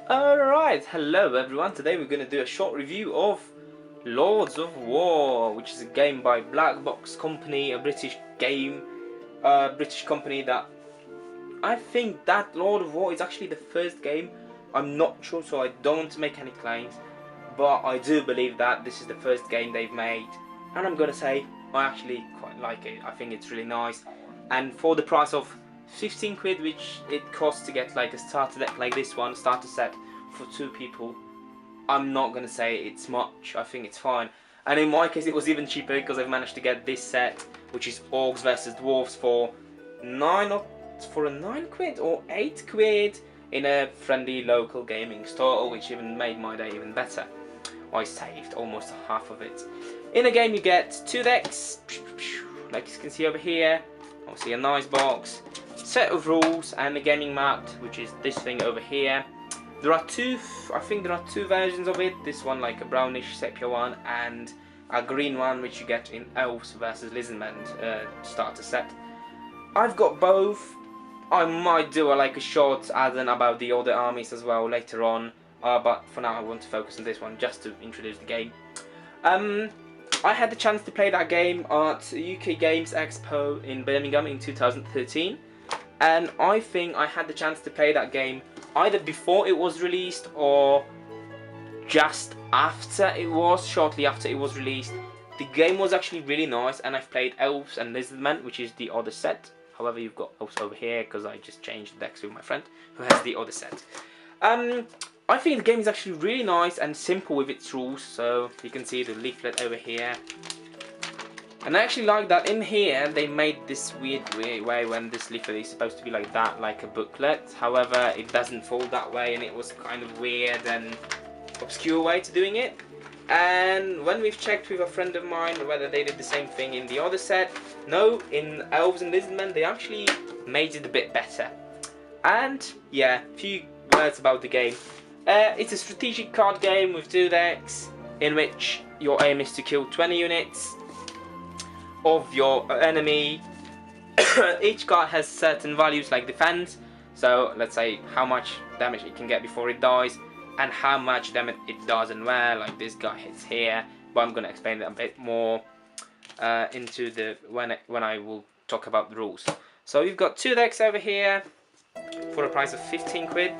Alright, hello everyone. Today we're going to do a short review of Lords of War, which is a game by Black Box Company, a British company that I think that Lord of War is actually the first game. I'm not sure, so I don't want to make any claims, but I do believe that this is the first game they've made, and I'm going to say I actually quite like it. I think it's really nice, and for the price of 15 quid, which it costs to get like a starter deck like this one, starter set for 2 people, I'm not gonna say it's much. I think it's fine, and in my case it was even cheaper because I've managed to get this set, which is Orcs versus Dwarves, for 9 quid or 8 quid in a friendly local gaming store, which even made my day even better. I saved almost half of it. In a game you get 2 decks, like you can see over here. Obviously a nice box, set of rules, and a gaming mat, which is this thing over here. I think there are two versions of it. This one, like a brownish sepia one, and a green one, which you get in Elves versus Lizardmen starter set. I've got both. I might do like a short add-on about the other armies as well later on, but for now I want to focus on this one just to introduce the game. I had the chance to play that game at UK Games Expo in Birmingham in 2013, and I think I had the chance to play that game either before it was released or just after it was, shortly after it was released. The game was actually really nice, and I've played Elves and Lizardmen, which is the other set. However, you've got Elves over here because I just changed the decks with my friend who has the other set. I think the game is actually really nice and simple with its rules, so you can see the leaflet over here. And I actually like that in here they made this weird way when this leaflet is supposed to be like that, like a booklet. However, it doesn't fold that way, and it was kind of weird and obscure way to doing it. And when we've checked with a friend of mine whether they did the same thing in the other set, no, in Elves and Lizardmen they actually made it a bit better. And yeah, a few words about the game. It's a strategic card game with 2 decks, in which your aim is to kill 20 units of your enemy. Each card has certain values like defense, so let's say how much damage it can get before it dies, and how much damage it does and where, like this guy hits here, but I'm going to explain that a bit more into the when I will talk about the rules. So you've got 2 decks over here for a price of 15 quid.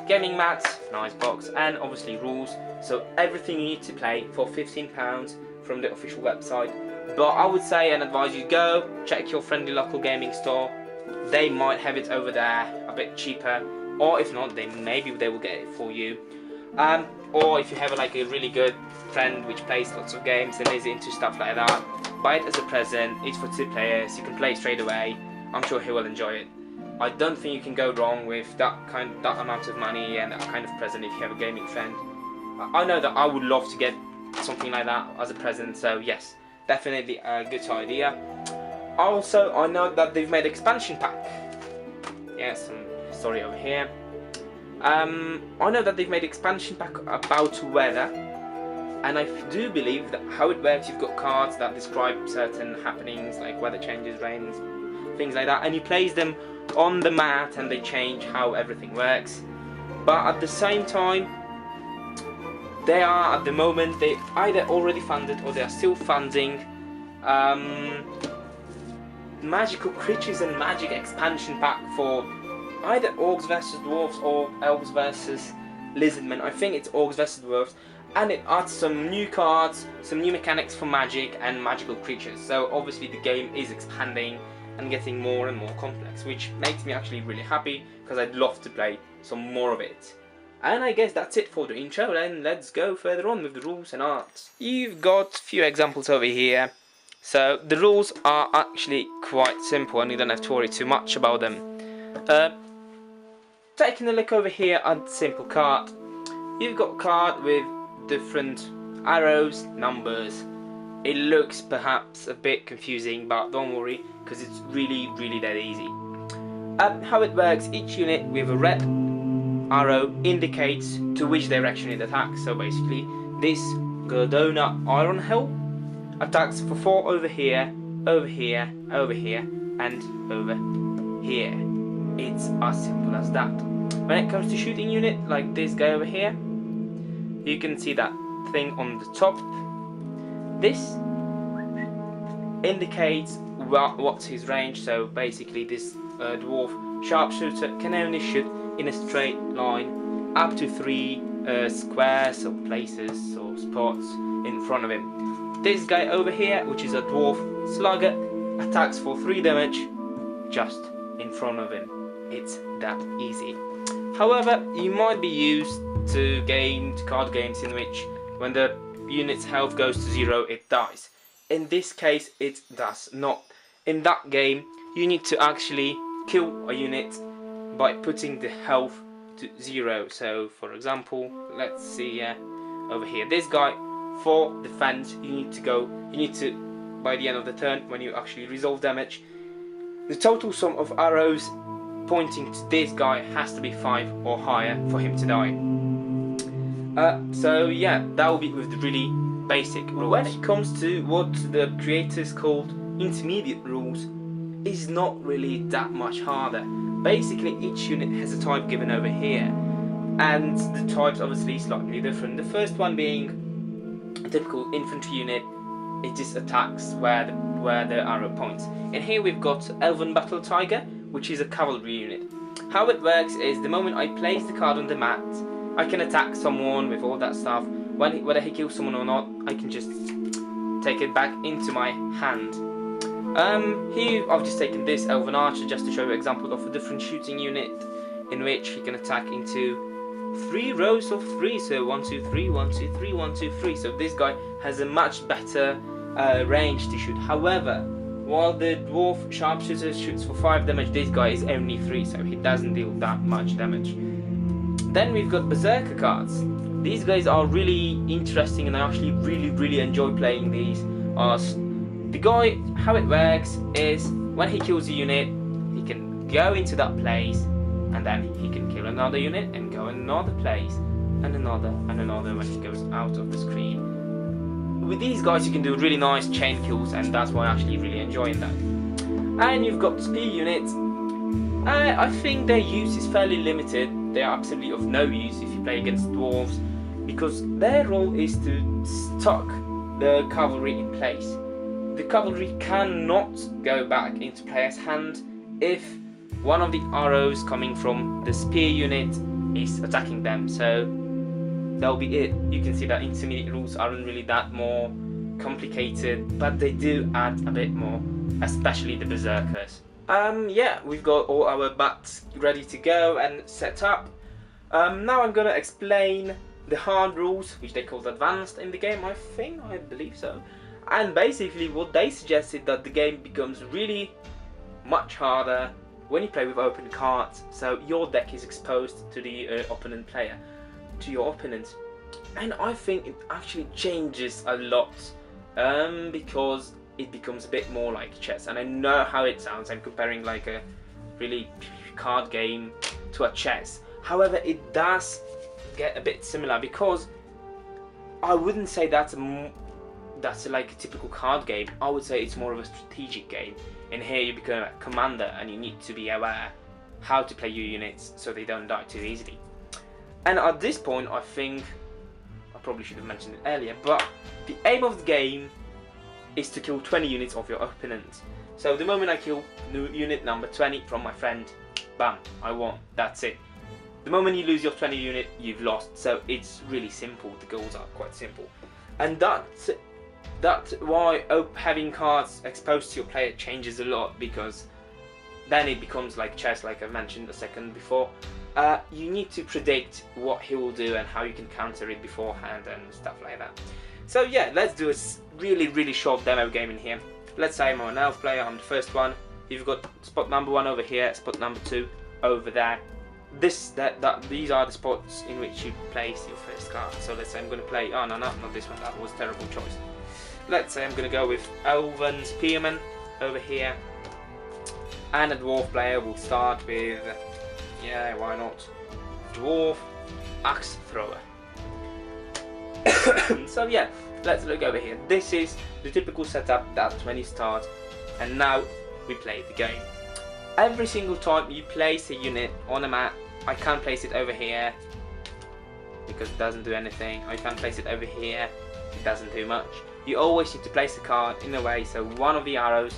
Gaming mat, nice box, and obviously rules. So everything you need to play for £15 from the official website. But I would say and advise you go check your friendly local gaming store. They might have it over there a bit cheaper, or if not, maybe they will get it for you. Or if you have like a really good friend which plays lots of games and is into stuff like that, buy it as a present. It's for 2 players. You can play it straight away. I'm sure he will enjoy it. I don't think you can go wrong with that amount of money and that kind of present if you have a gaming friend. I know that I would love to get something like that as a present, so yes, definitely a good idea. Also, I know that they've made expansion pack. Yeah, some story over here. I know that they've made expansion pack about weather, and I do believe that how it works, you've got cards that describe certain happenings like weather changes, rains, things like that, and you place them on the mat and they change how everything works. But at the same time, they are at the moment, they either already funded or they are still funding magical creatures and magic expansion pack for either Orcs versus Dwarves or Elves versus Lizardmen. I think it's Orcs versus Dwarves, and it adds some new cards, some new mechanics for magic and magical creatures. So obviously the game is expanding and getting more and more complex, which makes me actually really happy because I'd love to play some more of it. And I guess that's it for the intro, and let's go further on with the rules and art. You've got a few examples over here. So the rules are actually quite simple and you don't have to worry too much about them. Taking a look over here at the simple card, you've got a card with different arrows, numbers. It looks perhaps a bit confusing, but don't worry because it's really that easy. How it works, each unit with a red arrow indicates to which direction it attacks. So basically this Gordona Iron Hell attacks for 4 over here, over here, over here, and over here. It's as simple as that. When it comes to shooting unit, like this guy over here, you can see that thing on the top. This indicates what's his range. So basically this dwarf sharpshooter can only shoot in a straight line up to 3 squares or places or spots in front of him. This guy over here, which is a dwarf slugger, attacks for 3 damage just in front of him. It's that easy. However, you might be used to card games in which when the unit's health goes to 0 it dies. In this case it does not. In that game you need to actually kill a unit by putting the health to 0. So for example, let's see over here, this guy, for defense you need to by the end of the turn, when you actually resolve damage, the total sum of arrows pointing to this guy has to be 5 or higher for him to die. So yeah, that will be with the really basic rules. When it comes to what the creators called intermediate rules, is not really that much harder. Basically each unit has a type given over here, and the types obviously slightly different. The first one being a typical infantry unit, it just attacks where the arrow points. And here we've got Elven Battle Tiger, which is a cavalry unit. How it works is the moment I place the card on the mat, I can attack someone with all that stuff. Whether he kills someone or not, I can just take it back into my hand. Here I've just taken this Elven Archer just to show you an example of a different shooting unit in which he can attack into 3 rows of 3. So 1, 2, 3, 1, 2, 3, 1, 2, 3. So this guy has a much better range to shoot. However, while the dwarf sharpshooter shoots for 5 damage, this guy is only 3, so he doesn't deal that much damage. Then we've got Berserker cards. These guys are really interesting and I actually really enjoy playing these. The guy, how it works is when he kills a unit, he can go into that place and then he can kill another unit and go another place and another when he goes out of the screen. With these guys you can do really nice chain kills, and that's why I actually really enjoy that. And you've got spear units. I think their use is fairly limited. They are absolutely of no use if you play against dwarves, because their role is to stuck the cavalry in place. The cavalry cannot go back into player's hand if one of the arrows coming from the spear unit is attacking them. So that'll be it. You can see that intermediate rules aren't really that more complicated, but they do add a bit more, especially the berserkers. Yeah, we've got all our bats ready to go and set up. Now I'm gonna explain the hard rules, which they called advanced in the game, I believe so. And basically what they suggested, that the game becomes really much harder when you play with open cards, so your deck is exposed to the opponent player, to your opponent. And I think it actually changes a lot, because it becomes a bit more like chess. And I know how it sounds, I'm comparing like a really card game to a chess. However, it does get a bit similar, because I wouldn't say that's like a typical card game. I would say it's more of a strategic game. And here you become a commander and you need to be aware how to play your units so they don't die too easily. And at this point, I think I probably should have mentioned it earlier, but the aim of the game is to kill 20 units of your opponent. So the moment I kill unit number 20 from my friend, bam, I won. That's it. The moment you lose your 20 unit, you've lost. So it's really simple. The goals are quite simple, and that's why having cards exposed to your player changes a lot, because then it becomes like chess, like I mentioned a second before. You need to predict what he will do and how you can counter it beforehand and stuff like that. So yeah, let's do a really short demo game in here. Let's say I'm an elf player, I'm the first one. You've got spot number 1 over here, spot number 2 over there. These are the spots in which you place your first card. So let's say I'm going to play, oh no, not this one, that was a terrible choice. Let's say I'm going to go with Elven Spearman over here. And a dwarf player will start with, yeah, why not, Dwarf Axe Thrower. So yeah, let's look over here. This is the typical setup, that's when you start. And now we play the game. Every single time you place a unit on a mat, I can't place it over here because it doesn't do anything. I can't place it over here, it doesn't do much. You always need to place the card in a way so one of the arrows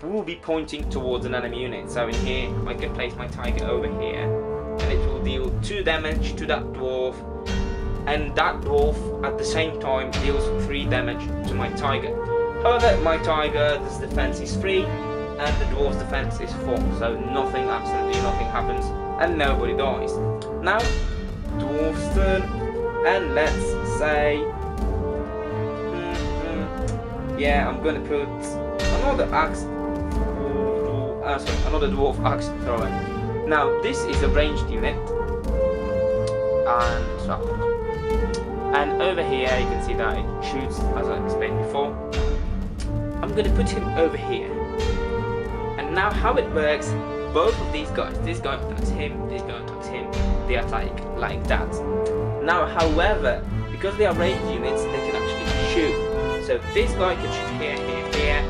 will be pointing towards an enemy unit. So in here, I can place my tiger over here, and it will deal 2 damage to that dwarf, and that dwarf at the same time deals 3 damage to my tiger. However, my tiger's defense is 3, and the dwarf's defense is 4, so nothing, absolutely nothing happens, and nobody dies. Now, dwarf's turn, and let's say, yeah, I'm gonna put another axe. Another dwarf axe thrower. Now this is a ranged unit, and over here you can see that it shoots, as I explained before. I'm going to put him over here, and now how it works, both of these guys, this guy attacks him, this guy attacks him, they attack like that. Now however, because they are ranged units, they can actually shoot. So this guy can shoot here, here, here,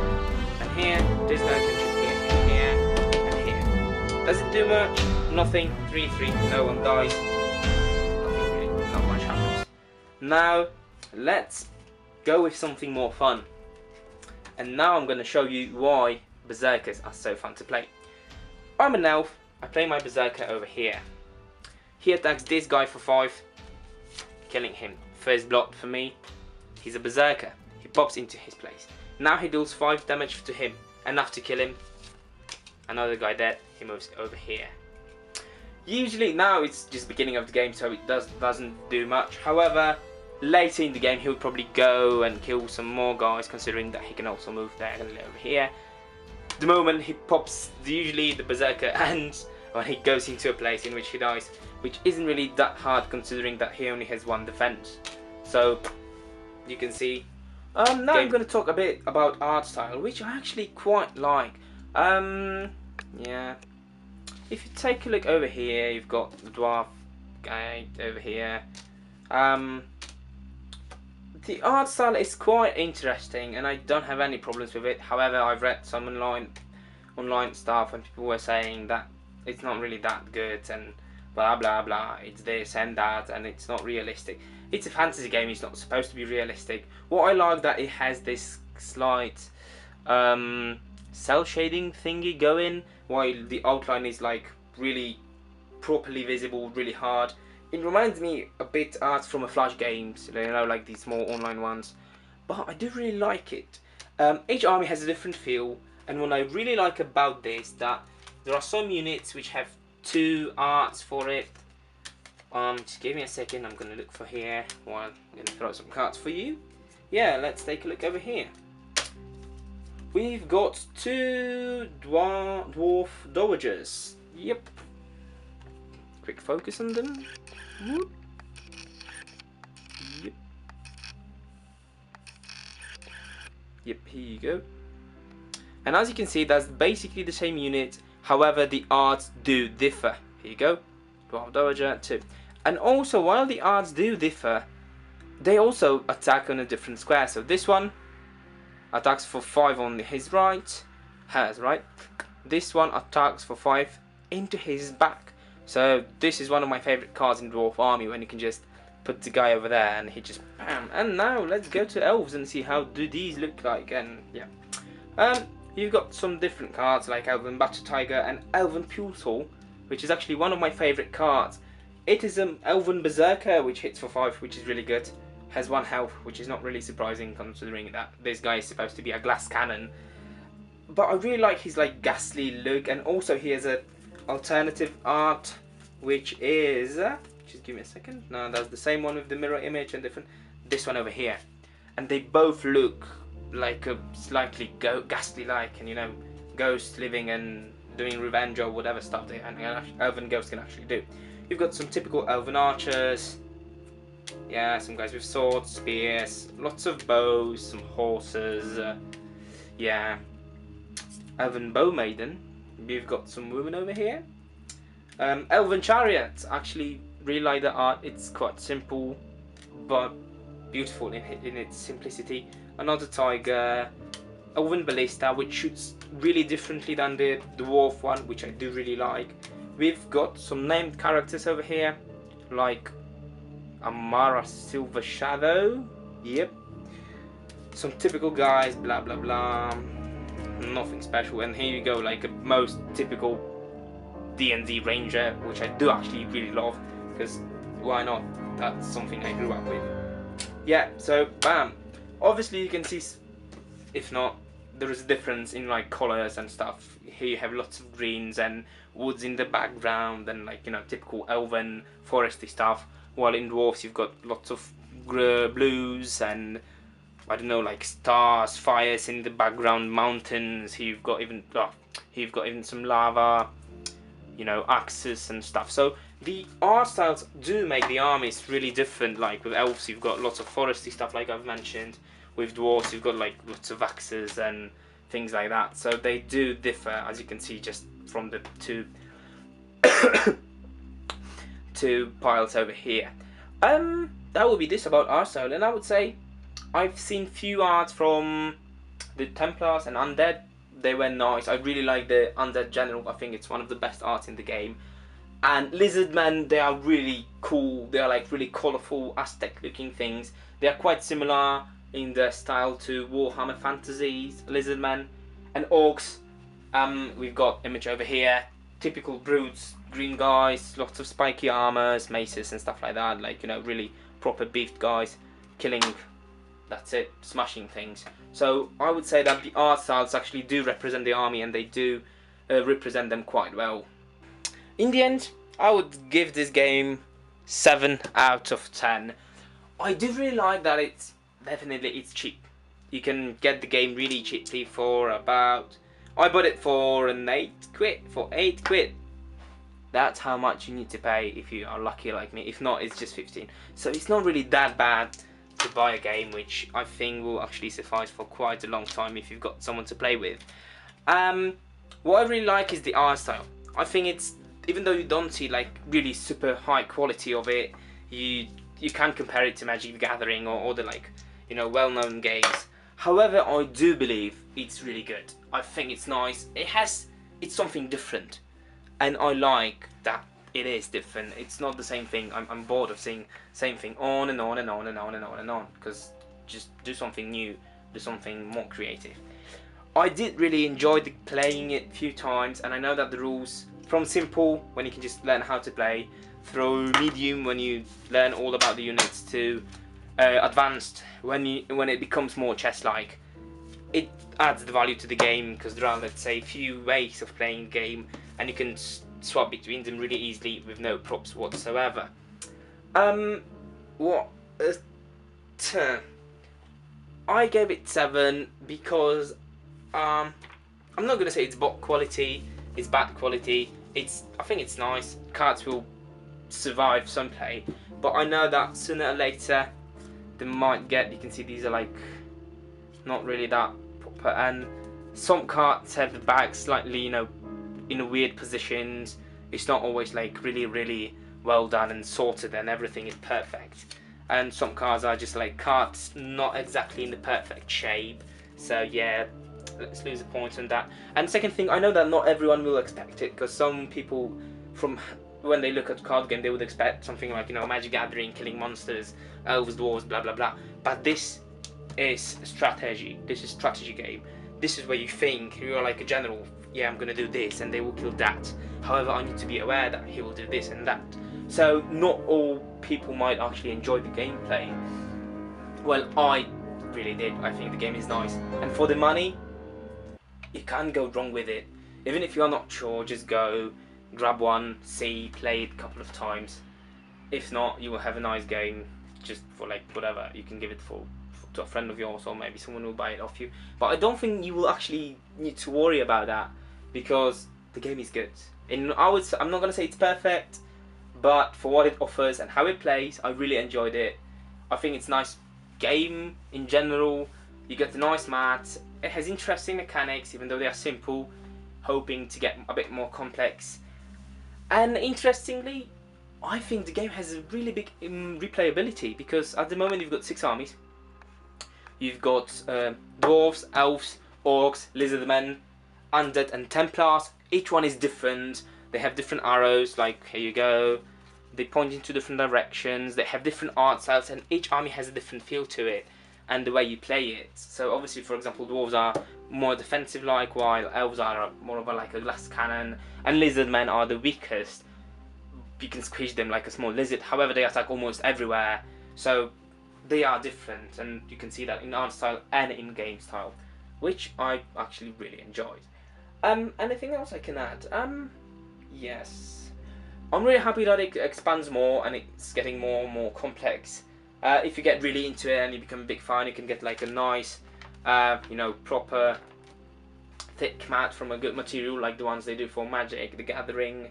and here. This guy can shoot does it do much? Nothing. 3-3. No one dies. Nothing really. Not much happens. Now, let's go with something more fun. And now I'm going to show you why berserkers are so fun to play. I'm an elf. I play my berserker over here. He attacks this guy for 5, killing him. First blood for me. He's a berserker. He pops into his place. Now he deals 5 damage to him, enough to kill him. Another guy dead. He moves over here. Usually now it's just beginning of the game, so it doesn't do much. However, later in the game he'll probably go and kill some more guys, considering that he can also move diagonally over here. The moment he pops, usually the berserker ends when he goes into a place in which he dies, which isn't really that hard considering that he only has 1 defense. So you can see. Now I'm going to talk a bit about art style, which I actually quite like. Yeah, if you take a look over here, you've got the dwarf guy over here. The art style is quite interesting, and I don't have any problems with it. However, I've read some online stuff, and people were saying that it's not really that good, and blah blah blah. It's this and that, and it's not realistic. It's a fantasy game. It's not supposed to be realistic. What I like that it has this slight cell shading thingy going, while the outline is like really properly visible, really hard. It reminds me a bit art from a Flash games, you know, like these more online ones. But I do really like it. Each army has a different feel, and what I really like about this, that there are some units which have 2 arts for it. Just give me a second, I'm gonna look for here while I'm gonna throw some cards for you. Yeah, let's take a look over here. We've got 2 dwarf dowagers. Yep. Quick focus on them. Whoop. Yep. Yep, here you go. And as you can see, that's basically the same unit. However, the arts do differ. Here you go. Dwarf dowager 2. And also, while the arts do differ, they also attack on a different square. So this one attacks for 5 on his right, hers right. This one attacks for 5 into his back. So this is one of my favorite cards in Dwarf Army, when you can just put the guy over there and he just bam. And now let's go to elves and see how do these look like. And yeah, you've got some different cards like Elven Battle Tiger and Elven Pulsar, which is actually one of my favorite cards. It is an Elven Berserker which hits for 5, which is really good. Has 1 health, which is not really surprising considering that this guy is supposed to be a glass cannon. But I really like his like ghastly look, and also he has a alternative art, which is just give me a second. No, that's the same one with the mirror image and different. This one over here, and they both look like a slightly ghastly like, and you know, ghosts living and doing revenge or whatever stuff they and elven ghosts can actually do. You've got some typical elven archers. Yeah, some guys with swords, spears, lots of bows, some horses. Yeah, Elven Bow Maiden. We've got some women over here. Elven Chariot. Actually, really like the art. It's quite simple, but beautiful in its simplicity. Another tiger. Elven Ballista, which shoots really differently than the dwarf one, which I do really like. We've got some named characters over here, like Amara Silver Shadow. Yep. Some typical guys, blah blah blah. Nothing special. And here you go, like a most typical D&D ranger, which I do actually really love, because why not? That's something I grew up with. Yeah, so bam. Obviously you can see, if not, there is a difference in like colors and stuff. Here you have lots of greens and woods in the background and like, you know, typical elven foresty stuff, while in dwarfs you've got lots of blues and I don't know, like stars, fires in the background, mountains. Here you've got even some lava, you know, axes and stuff. So the art styles do make the armies really different. Like with elves you've got lots of foresty stuff like I've mentioned. With dwarves you've got like lots of axes and things like that. So they do differ, as you can see just from the two piles over here. That would be this about art style. And I would say I've seen few arts from the Templars and Undead. They were nice. I really like the Undead General. I think it's one of the best arts in the game. And Lizardmen, they are really cool. They are like really colourful, Aztec looking things. They are quite similar in their style to Warhammer Fantasies, Lizardmen. And Orcs, we've got image over here. Typical brutes, green guys, lots of spiky armors, maces and stuff like that. Like, you know, really proper beefed guys, killing, that's it, smashing things. So I would say that the art styles actually do represent the army, and they do represent them quite well. In the end, I would give this game 7 out of 10. I do really like that it's cheap. You can get the game really cheaply for about, I bought it for an 8 quid. That's how much you need to pay if you are lucky like me. If not, it's just 15. So it's not really that bad to buy a game, which I think will actually suffice for quite a long time if you've got someone to play with. What I really like is the art style. I think it's, even though you don't see like really super high quality of it, you can compare it to Magic the Gathering or the like, you know, well-known games. However, I do believe it's really good. I think it's nice. It's something different, and I like that it is different. It's not the same thing. I'm bored of seeing same thing on and on and on and on and on and on. Because just do something new, do something more creative. I did really enjoy playing it a few times, and I know that the rules, from simple, when you can just learn how to play, through medium, when you learn all about the units, to advanced, when it becomes more chess-like, it adds the value to the game, because there are, let's say, few ways of playing the game, and you can swap between them really easily with no props whatsoever. I gave it 7 because I'm not gonna say it's bot quality, it's bad quality. I think it's nice. Cards will survive some play, but I know that sooner or later they might get. You can see these are like not really that proper, and some cards have the back slightly, you know, in a weird positions. It's not always like really well done and sorted and everything is perfect. And some cards are just like cards not exactly in the perfect shape. So yeah, let's lose a point on that. And second thing, I know that not everyone will expect it, because some people, from when they look at card game, they would expect something like, you know, Magic Gathering, killing monsters, elves, dwarves, blah blah blah. But this is strategy. This is strategy game. This is where you think you're like a general. Yeah, I'm gonna do this, and they will kill that. However, I need to be aware that he will do this and that. So not all people might actually enjoy the gameplay. Well, I really did. I think the game is nice, and for the money, you can't go wrong with it. Even if you are not sure, just go, grab one, see, play it a couple of times. If not, you will have a nice game, just for like whatever. You can give it to a friend of yours, or maybe someone will buy it off you. But I don't think you will actually need to worry about that, because the game is good. And I'm not gonna say it's perfect, but for what it offers and how it plays, I really enjoyed it. I think it's a nice game in general. You get a nice mat. It has interesting mechanics, even though they are simple, hoping to get a bit more complex. And interestingly, I think the game has a really big replayability, because at the moment you've got 6 armies. You've got dwarves, elves, orcs, lizardmen, undead and templars. Each one is different. They have different arrows, like here you go. They point into different directions. They have different art styles, and each army has a different feel to it and the way you play it. So obviously, for example, dwarves are more defensive like, while elves are more of like a glass cannon, and lizard men are the weakest. You can squish them like a small lizard. However, they attack almost everywhere. So they are different, and you can see that in art style and in game style, which I actually really enjoyed. Anything else I can add? Yes, I'm really happy that it expands more and it's getting more and more complex. If you get really into it and you become a big fan, you can get like a nice, proper thick mat from a good material like the ones they do for Magic the Gathering.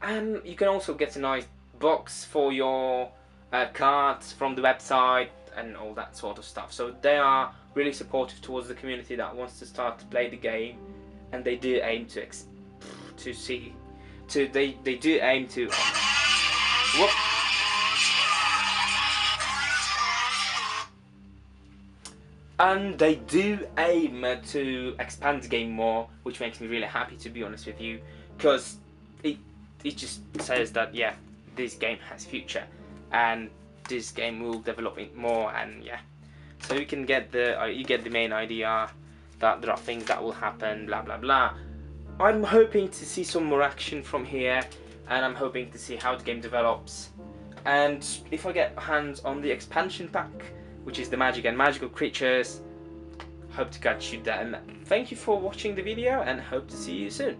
You can also get a nice box for your cards from the website and all that sort of stuff. So they are really supportive towards the community that wants to start to play the game, and they do aim to they do aim to and they do aim to expand the game more, which makes me really happy, to be honest with you, because it just says that yeah, this game has future and this game will develop it more, and yeah, so you can get the main idea that there are things that will happen, blah blah blah. I'm hoping to see some more action from here, and I'm hoping to see how the game develops, and if I get hands on the expansion pack, which is the magic and magical creatures, hope to catch you then. Thank you for watching the video and hope to see you soon.